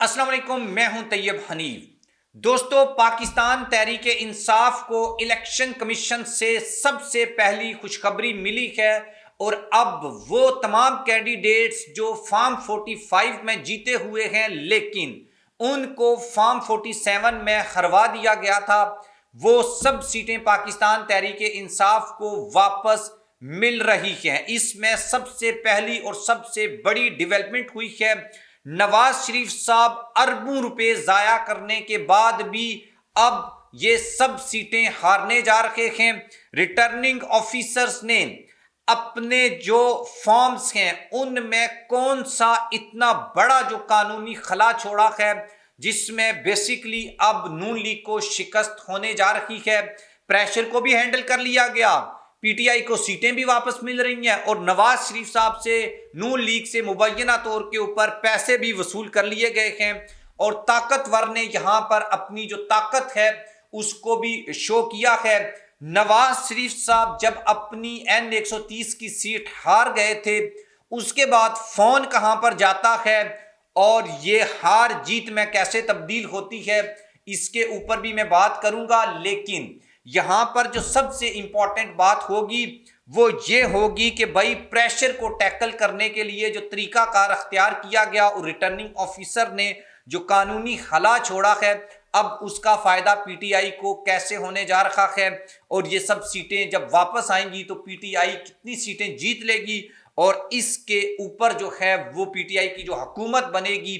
السلام علیکم، میں ہوں طیب حنیف۔ دوستو، پاکستان تحریک انصاف کو الیکشن کمیشن سے سب سے پہلی خوشخبری ملی ہے اور اب وہ تمام کینڈیڈیٹس جو فارم 45 میں جیتے ہوئے ہیں لیکن ان کو فارم 47 میں ہروا دیا گیا تھا، وہ سب سیٹیں پاکستان تحریک انصاف کو واپس مل رہی ہیں۔ اس میں سب سے پہلی اور سب سے بڑی ڈیولپمنٹ ہوئی ہے۔ نواز شریف صاحب اربوں روپے ضائع کرنے کے بعد بھی اب یہ سب سیٹیں ہارنے جا رہے ہیں۔ ریٹرننگ آفیسرز نے اپنے جو فارمز ہیں ان میں کون سا اتنا بڑا جو قانونی خلا چھوڑا ہے جس میں بیسیکلی اب نون لیگ کو شکست ہونے جا رہی ہے۔ پریشر کو بھی ہینڈل کر لیا گیا، پی ٹی آئی کو سیٹیں بھی واپس مل رہی ہیں اور نواز شریف صاحب سے نون لیگ سے مبینہ طور کے اوپر پیسے بھی وصول کر لیے گئے ہیں اور طاقتور نے یہاں پر اپنی جو طاقت ہے اس کو بھی شو کیا ہے۔ نواز شریف صاحب جب اپنی N130 کی سیٹ ہار گئے تھے اس کے بعد فون کہاں پر جاتا ہے اور یہ ہار جیت میں کیسے تبدیل ہوتی ہے اس کے اوپر بھی میں بات کروں گا، لیکن یہاں پر جو سب سے امپورٹنٹ بات ہوگی وہ یہ ہوگی کہ بھائی پریشر کو ٹیکل کرنے کے لیے جو طریقہ کار اختیار کیا گیا اور ریٹرننگ آفیسر نے جو قانونی خلا چھوڑا ہے اب اس کا فائدہ پی ٹی آئی کو کیسے ہونے جا رہا ہے اور یہ سب سیٹیں جب واپس آئیں گی تو پی ٹی آئی کتنی سیٹیں جیت لے گی اور اس کے اوپر جو ہے وہ پی ٹی آئی کی جو حکومت بنے گی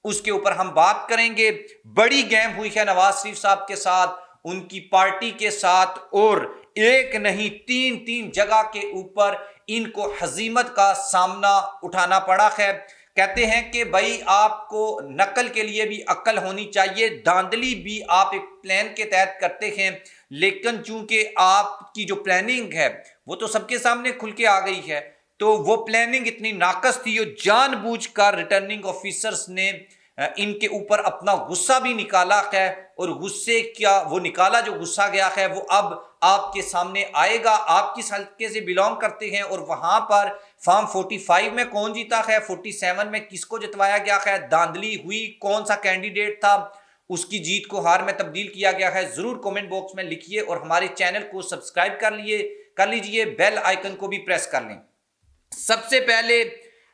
اس کے اوپر ہم بات کریں گے۔ بڑی گیم ہوئی ہے نواز شریف صاحب کے ساتھ، ان کی پارٹی کے ساتھ، اور ایک نہیں تین جگہ کے اوپر ان کو ہزیمت کا سامنا اٹھانا پڑا ہے۔ کہتے ہیں کہ بھائی آپ کو نقل کے لیے بھی عقل ہونی چاہیے، دھاندلی بھی آپ ایک پلان کے تحت کرتے ہیں لیکن چونکہ آپ کی جو پلاننگ ہے وہ تو سب کے سامنے کھل کے آ گئی ہے تو وہ پلاننگ اتنی ناقص تھی اور جان بوجھ کر ریٹرننگ آفیسرز نے ان کے اوپر اپنا غصہ بھی نکالا ہے اور غصے کیا وہ نکالا جو غصہ گیا ہے وہ اب آپ کے سامنے آئے گا۔ آپ کس حلقے سے بلونگ کرتے ہیں اور وہاں پر فارم 45 میں کون جیتا ہے، 47 میں کس کو جتوایا گیا ہے، دھاندلی ہوئی، کون سا کینڈیڈیٹ تھا اس کی جیت کو ہار میں تبدیل کیا گیا ہے، ضرور کومنٹ باکس میں لکھیے اور ہمارے چینل کو سبسکرائب کر لیجئے، بیل آئیکن کو بھی پریس کر لیں۔ سب سے پہلے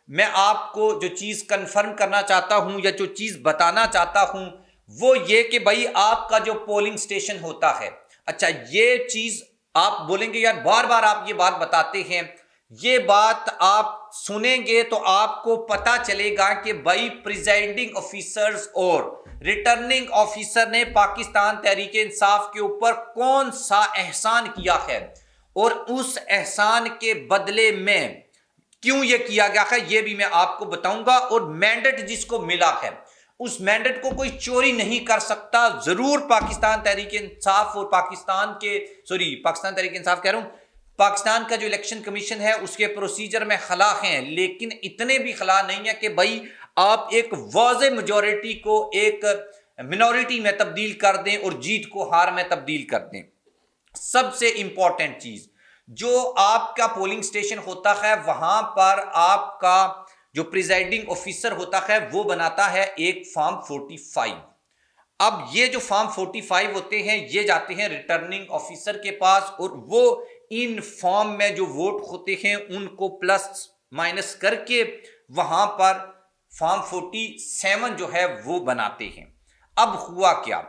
میں آپ کو جو چیز کنفرم کرنا چاہتا ہوں یا جو چیز بتانا چاہتا ہوں وہ یہ کہ بھائی آپ کا جو پولنگ سٹیشن ہوتا ہے، اچھا یہ چیز آپ بولیں گے یار بار بار آپ یہ بات بتاتے ہیں، یہ بات آپ سنیں گے تو آپ کو پتا چلے گا کہ بھائی پریزائڈنگ آفیسرز اور ریٹرننگ آفیسر نے پاکستان تحریک انصاف کے اوپر کون سا احسان کیا ہے اور اس احسان کے بدلے میں کیوں یہ کیا گیا ہے یہ بھی میں آپ کو بتاؤں گا، اور مینڈیٹ جس کو ملا ہے اس مینڈیٹ کو کوئی چوری نہیں کر سکتا۔ ضرور پاکستان تحریک انصاف اور پاکستان تحریک انصاف کہہ رہا ہوں، پاکستان کا جو الیکشن کمیشن ہے اس کے پروسیجر میں خلا ہیں لیکن اتنے بھی خلا نہیں ہے کہ بھائی آپ ایک واضح میجورٹی کو ایک منورٹی میں تبدیل کر دیں اور جیت کو ہار میں تبدیل کر دیں۔ سب سے امپورٹنٹ چیز جو آپ کا پولنگ سٹیشن ہوتا ہے وہاں پر آپ کا جو پریزائڈنگ آفیسر ہوتا ہے وہ بناتا ہے ایک فارم 45۔ اب یہ جو فارم 45 ہوتے ہیں یہ جاتے ہیں ریٹرننگ آفیسر کے پاس اور وہ ان فارم میں جو ووٹ ہوتے ہیں ان کو پلس مائنس کر کے وہاں پر فارم 47 جو ہے وہ بناتے ہیں۔ اب ہوا کیا،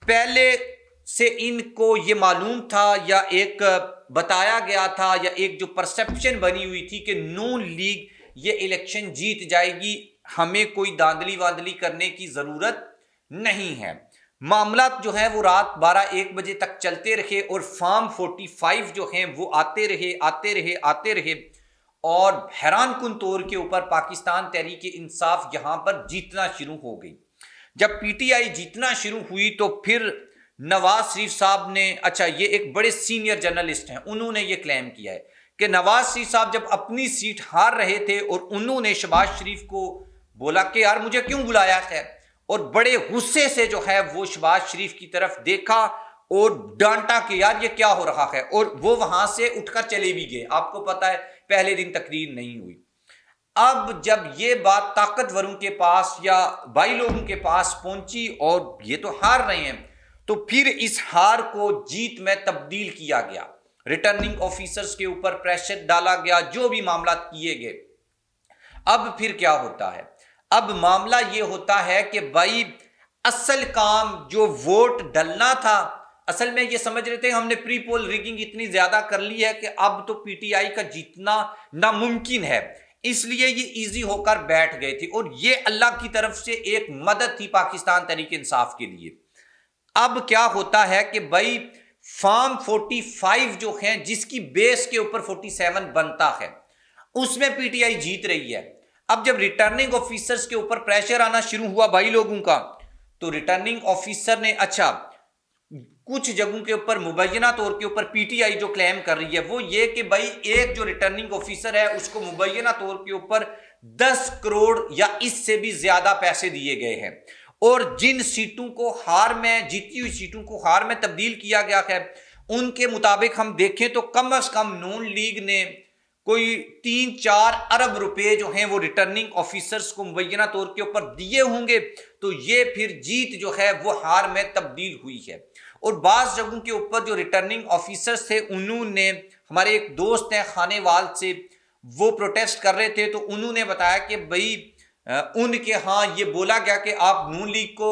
پہلے سے ان کو یہ معلوم تھا یا ایک بتایا گیا تھا یا ایک جو پرسپشن بنی ہوئی تھی کہ نون لیگ یہ الیکشن جیت جائے گی، ہمیں کوئی دھاندلی واندلی کرنے کی ضرورت نہیں ہے۔ معاملات جو ہیں وہ رات 12-1 بجے تک چلتے رہے اور فارم 45 جو ہیں وہ آتے رہے اور حیران کن طور کے اوپر پاکستان تحریک انصاف یہاں پر جیتنا شروع ہو گئی۔ جب پی ٹی آئی جیتنا شروع ہوئی تو پھر نواز شریف صاحب نے، اچھا یہ ایک بڑے سینئر جرنلسٹ ہیں، انہوں نے یہ کلیم کیا ہے کہ نواز شریف صاحب جب اپنی سیٹ ہار رہے تھے اور انہوں نے شہباز شریف کو بولا کہ یار مجھے کیوں بلایا ہے، اور بڑے غصے سے جو ہے وہ شہباز شریف کی طرف دیکھا اور ڈانٹا کہ یار یہ کیا ہو رہا ہے، اور وہ وہاں سے اٹھ کر چلے بھی گئے۔ آپ کو پتا ہے پہلے دن تقریر نہیں ہوئی۔ اب جب یہ بات طاقتوروں کے پاس یا بائی لوگوں کے پاس پہنچی اور یہ تو ہار رہے ہیں، تو پھر اس ہار کو جیت میں تبدیل کیا گیا، ریٹرننگ آفیسرز کے اوپر پریشر ڈالا گیا، جو بھی معاملات کیے گئے۔ اب پھر کیا ہوتا ہے؟ اب معاملہ یہ ہوتا ہے کہ بھائی اصل کام جو ووٹ ڈلنا تھا، اصل میں یہ سمجھ رہے تھے ہم نے پری پول ریگنگ اتنی زیادہ کر لی ہے کہ اب تو پی ٹی آئی کا جیتنا ناممکن ہے، اس لیے یہ ایزی ہو کر بیٹھ گئے تھے، اور یہ اللہ کی طرف سے ایک مدد تھی پاکستان تحریک انصاف کے لیے۔ اب کیا ہوتا ہے کہ بھائی فارم 45 جو ہیں، جس کی بیس کے اوپر 47 بنتا ہے، اس میں پی ٹی آئی جیت رہی ہے۔ اب جب ریٹرننگ آفیسرز کے اوپر پریشر آنا شروع ہوا بھائی لوگوں کا، تو ریٹرننگ آفیسر نے اچھا کچھ جگہوں کے اوپر مبینہ طور کے اوپر پی ٹی آئی جو کلیم کر رہی ہے وہ یہ کہ بھائی ایک جو ریٹرننگ آفیسر ہے اس کو مبینہ طور کے اوپر 10 کروڑ یا اس سے بھی زیادہ پیسے دیے گئے ہیں، اور جن سیٹوں کو ہار میں، جیتی ہوئی سیٹوں کو ہار میں تبدیل کیا گیا ہے، ان کے مطابق ہم دیکھیں تو کم از کم نون لیگ نے کوئی 3-4 ارب روپے جو ہیں وہ ریٹرننگ آفیسرز کو مبینہ طور کے اوپر دیے ہوں گے، تو یہ پھر جیت جو ہے وہ ہار میں تبدیل ہوئی ہے۔ اور بعض جگہوں کے اوپر جو ریٹرننگ آفیسرز تھے، انہوں نے، ہمارے ایک دوست ہیں خانے وال سے، وہ پروٹیسٹ کر رہے تھے، تو انہوں نے بتایا کہ بھائی ان کے ہاں یہ بولا گیا کہ آپ نون لیگ کو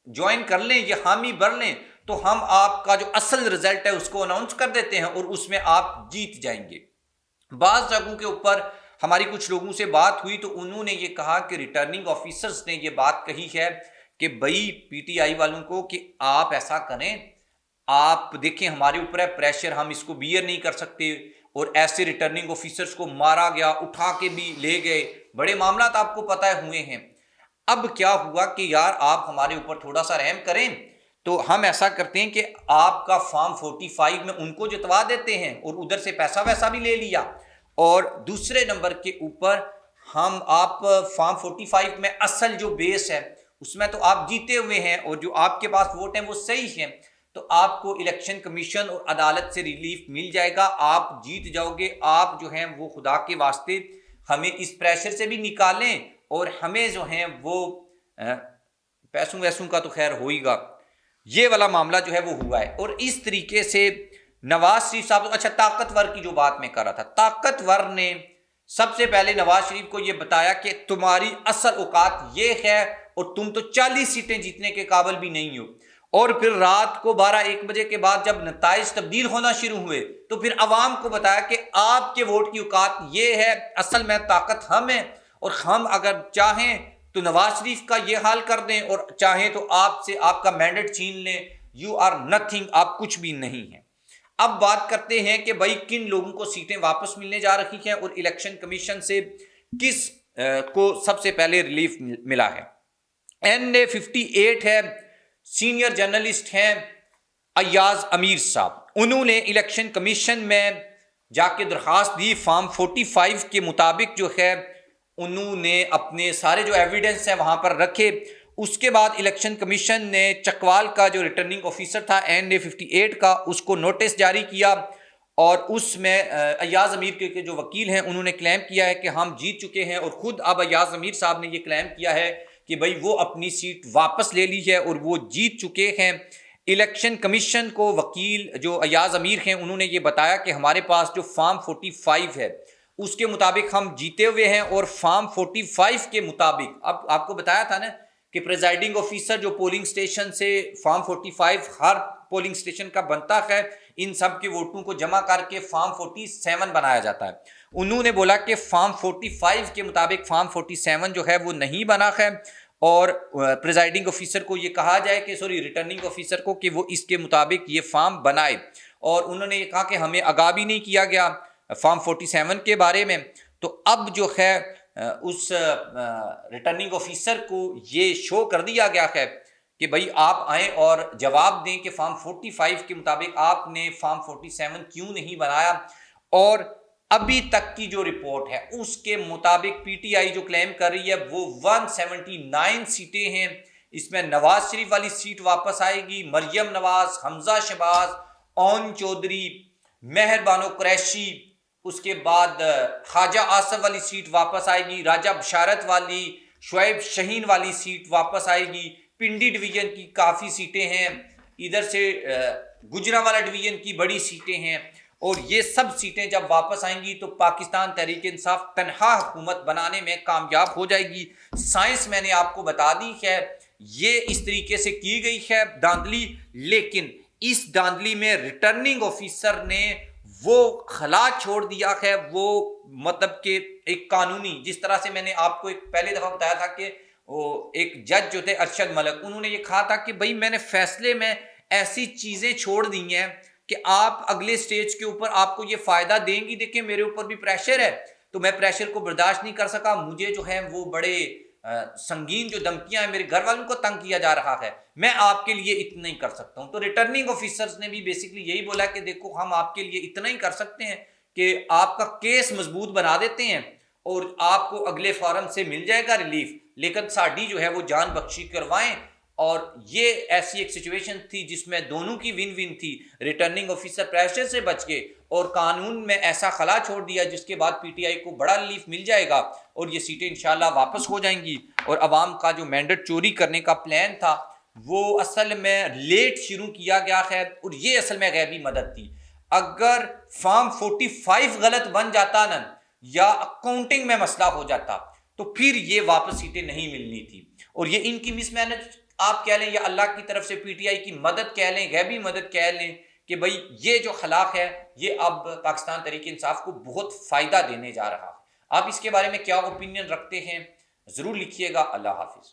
جوائن کر لیں، یہ حامی بھر لیں، تو ہم آپ کا جو اصل رزلٹ ہے اس کو اناؤنس کر دیتے ہیں اور اس میں آپ جیت جائیں گے۔ بعض جگہوں کے اوپر ہماری کچھ لوگوں سے بات ہوئی تو انہوں نے یہ کہا کہ ریٹرننگ آفیسرز نے یہ بات کہی ہے کہ بھائی پی ٹی آئی والوں کو کہ آپ ایسا کریں، آپ دیکھیں ہمارے اوپر ہے پریشر، ہم اس کو بیئر نہیں کر سکتے، اور ایسے ریٹرننگ آفیسرز کو مارا گیا، اٹھا کے بھی لے گئے، بڑے معاملات آپ کو پتہ ہوئے ہیں۔ اب کیا ہوا کہ یار آپ ہمارے اوپر تھوڑا سا رحم کریں، تو ہم ایسا کرتے ہیں کہ آپ کا فارم 45 میں ان کو جتوا دیتے ہیں اور ادھر سے پیسہ ویسا بھی لے لیا، اور دوسرے نمبر کے اوپر ہم آپ فارم 45 میں اصل جو بیس ہے اس میں تو آپ جیتے ہوئے ہیں، اور جو آپ کے پاس ووٹ ہیں وہ صحیح ہیں، تو آپ کو الیکشن کمیشن اور عدالت سے ریلیف مل جائے گا، آپ جیت جاؤ گے۔ آپ جو ہیں وہ خدا کے واسطے ہمیں اس پریشر سے بھی نکالیں، اور ہمیں جو ہیں وہ پیسوں ویسوں کا تو خیر ہوئی گا، یہ والا معاملہ جو ہے وہ ہوا ہے۔ اور اس طریقے سے نواز شریف صاحب، اچھا طاقتور کی جو بات میں کر رہا تھا، طاقتور نے سب سے پہلے نواز شریف کو یہ بتایا کہ تمہاری اصل اوقات یہ ہے اور تم تو 40 سیٹیں جیتنے کے قابل بھی نہیں ہو۔ اور پھر رات کو 12-1 بجے کے بعد جب نتائج تبدیل ہونا شروع ہوئے تو پھر عوام کو بتایا کہ آپ کے ووٹ کی اوقات یہ ہے، اصل میں طاقت ہم ہیں، اور ہم اگر چاہیں تو نواز شریف کا یہ حال کر دیں، اور چاہیں تو آپ سے آپ کا مینڈیٹ چھین لیں، یو آر نتھنگ، آپ کچھ بھی نہیں ہیں۔ اب بات کرتے ہیں کہ بھائی کن لوگوں کو سیٹیں واپس ملنے جا رہی ہیں، اور الیکشن کمیشن سے کس کو سب سے پہلے ریلیف ملا ہے۔ NA 58 ہے، سینئر جرنلسٹ ہیں ایاز امیر صاحب، انہوں نے الیکشن کمیشن میں جا کے درخواست دی، فارم 45 کے مطابق جو ہے انہوں نے اپنے سارے جو ایویڈنس ہیں وہاں پر رکھے۔ اس کے بعد الیکشن کمیشن نے چکوال کا جو ریٹرننگ آفیسر تھا NA 58 کا، اس کو نوٹس جاری کیا، اور اس میں ایاز امیر کے جو وکیل ہیں انہوں نے کلیم کیا ہے کہ ہم جیت چکے ہیں، اور خود اب ایاز امیر صاحب نے یہ کلیم کیا ہے کہ بھئی وہ اپنی سیٹ واپس لے لی ہے اور وہ جیت چکے ہیں۔ الیکشن کمیشن کو وکیل جو ایاز امیر ہیں انہوں نے یہ بتایا کہ ہمارے پاس جو فارم 45 ہے اس کے مطابق ہم جیتے ہوئے ہیں، اور فارم 45 کے مطابق اب آپ کو بتایا تھا نا کہ پریزائڈنگ آفیسر جو پولنگ سٹیشن سے فارم 45 ہر پولنگ سٹیشن کا بنتا ہے، ان سب کے ووٹوں کو جمع کر کے فارم 47 بنایا جاتا ہے۔ انہوں نے بولا کہ فارم 45 کے مطابق فارم 47 جو ہے وہ نہیں بنا ہے، اور پریزائڈنگ آفیسر کو یہ کہا جائے کہ ریٹرننگ آفیسر کو کہ وہ اس کے مطابق یہ فارم بنائے، اور انہوں نے یہ کہا کہ ہمیں آگاہ بھی نہیں کیا گیا فارم 47 کے بارے میں۔ تو اب جو ہے اس ریٹرننگ آفیسر کو یہ شو کر دیا گیا ہے کہ بھائی آپ آئیں اور جواب دیں کہ فارم 45 کے مطابق آپ نے فارم 47 کیوں نہیں بنایا۔ اور ابھی تک کی جو رپورٹ ہے اس کے مطابق پی ٹی آئی جو کلیم کر رہی ہے وہ 179 سیٹیں ہیں، اس میں نواز شریف والی سیٹ واپس آئے گی، مریم نواز، حمزہ شہباز، اون چودھری، مہر بانو قریشی، اس کے بعد خواجہ آصف والی سیٹ واپس آئے گی، راجہ بشارت والی، شعیب شہین والی سیٹ واپس آئے گی، پنڈی ڈویژن کی کافی سیٹیں ہیں، ادھر سے گجرانوالہ ڈویژن کی بڑی سیٹیں ہیں، اور یہ سب سیٹیں جب واپس آئیں گی تو پاکستان تحریک انصاف تنہا حکومت بنانے میں کامیاب ہو جائے گی۔ سائنس میں نے آپ کو بتا دی ہے، یہ اس طریقے سے کی گئی ہے دھاندلی، لیکن اس دھاندلی میں ریٹرننگ آفیسر نے وہ خلا چھوڑ دیا ہے، وہ مطلب کہ ایک قانونی، جس طرح سے میں نے آپ کو ایک پہلے دفعہ بتایا تھا کہ ایک جج جو تھے ارشد ملک، انہوں نے یہ کہا تھا کہ بھائی میں نے فیصلے میں ایسی چیزیں چھوڑ دی ہیں کہ آپ اگلے سٹیج کے اوپر آپ کو یہ فائدہ دیں گی، دیکھیں میرے اوپر بھی پریشر ہے، تو میں پریشر کو برداشت نہیں کر سکا، مجھے جو ہے وہ بڑے سنگین جو دھمکیاں ہیں، میرے گھر والوں کو تنگ کیا جا رہا ہے، میں آپ کے لیے اتنا ہی کر سکتا ہوں۔ تو ریٹرننگ آفیسرز نے بھی بیسیکلی یہی بولا کہ دیکھو ہم آپ کے لیے اتنا ہی کر سکتے ہیں کہ آپ کا کیس مضبوط بنا دیتے ہیں اور آپ کو اگلے فارم سے مل جائے گا ریلیف، لیکن ساڈی جو ہے وہ جان بخشی کروائیں۔ اور یہ ایسی ایک سچویشن تھی جس میں دونوں کی ون ون تھی، ریٹرننگ آفیسر پریشر سے بچ گئے اور قانون میں ایسا خلا چھوڑ دیا جس کے بعد پی ٹی آئی کو بڑا ریلیف مل جائے گا اور یہ سیٹیں انشاءاللہ واپس ہو جائیں گی، اور عوام کا جو مینڈیٹ چوری کرنے کا پلان تھا وہ اصل میں لیٹ شروع کیا گیا ہے، اور یہ اصل میں غیبی مدد تھی۔ اگر فارم 45 غلط بن جاتا نا یا اکاؤنٹنگ میں مسئلہ ہو جاتا تو پھر یہ واپس سیٹیں نہیں ملنی تھی، اور یہ ان کی مس مینج آپ کہہ لیں یا اللہ کی طرف سے پی ٹی آئی کی مدد کہہ لیں، غیبی مدد کہہ لیں، کہ بھئی یہ جو خلاق ہے یہ اب پاکستان تحریک انصاف کو بہت فائدہ دینے جا رہا ہے۔ آپ اس کے بارے میں کیا اوپینین رکھتے ہیں ضرور لکھیے گا۔ اللہ حافظ۔